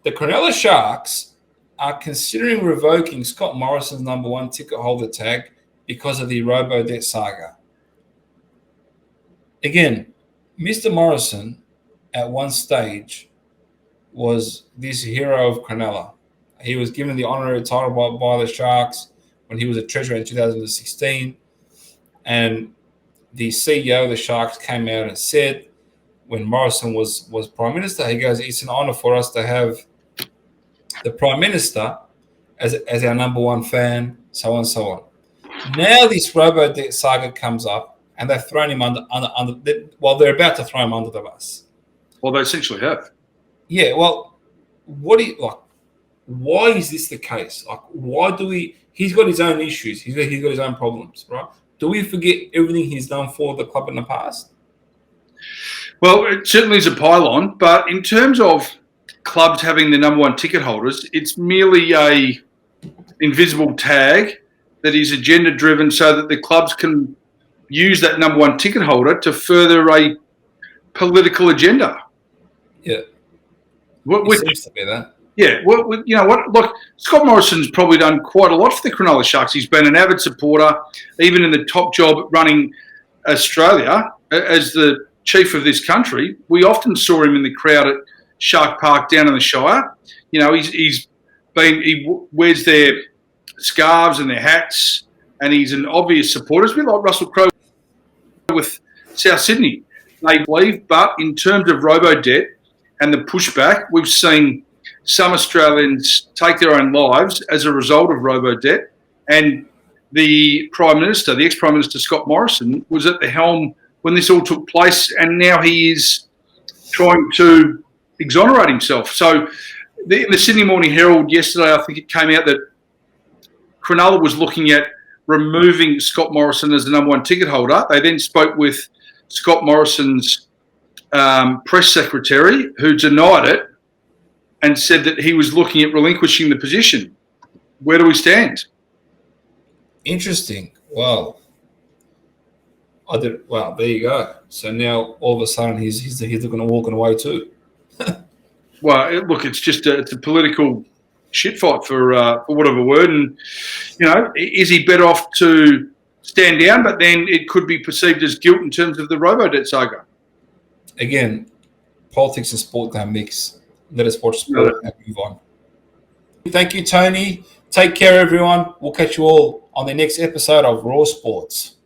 The Cronulla Sharks are considering revoking Scott Morrison's number 1 ticket holder tag because of the Robodebt saga. Again, Mr. Morrison at one stage was this hero of Cronulla. He was given the honorary title by the Sharks when he was a treasurer in 2016. And the CEO of the Sharks came out and said, when Morrison was Prime Minister, he goes, it's an honor for us to have the Prime Minister as our number 1 fan, so on and so on. Now this Robodebt saga comes up, and they've thrown him under they're about to throw him under the bus. Well, they essentially have. Yeah, well, why is this the case? Like, why do we? He's got his own issues. He's got his own problems, right? Do we forget everything he's done for the club in the past? Well, it certainly is a pylon, but in terms of clubs having the number 1 ticket holders, it's merely a invisible tag that is agenda driven so that the clubs can use that number 1 ticket holder to further a political agenda. Yeah. It seems to be that. Yeah, well, you know what? Look, Scott Morrison's probably done quite a lot for the Cronulla Sharks. He's been an avid supporter, even in the top job running Australia as the chief of this country. We often saw him in the crowd at Shark Park down in the Shire. You know, he wears their scarves and their hats, and he's an obvious supporter. It's a bit like Russell Crowe with South Sydney, they believe. But in terms of Robodebt and the pushback, we've seen some Australians take their own lives as a result of Robodebt, and the Prime Minister, the ex-Prime Minister Scott Morrison, was at the helm when this all took place, and now he is trying to exonerate himself. So in the Sydney Morning Herald yesterday, I think it came out that Cronulla was looking at removing Scott Morrison as the number 1 ticket holder. They then spoke with Scott Morrison's press secretary, who denied it and said that he was looking at relinquishing the position. Where do we stand? Interesting. Well, there you go. So now all of a sudden he's looking at walking away too. Well, look, it's just it's a political shit fight for whatever word. And, you know, is he better off to stand down? But then it could be perceived as guilt in terms of the Robodebt saga. Again, politics and sport don't mix. Let us watch sport and move on. Thank you, Tony. Take care, everyone. We'll catch you all on the next episode of Raw Sports.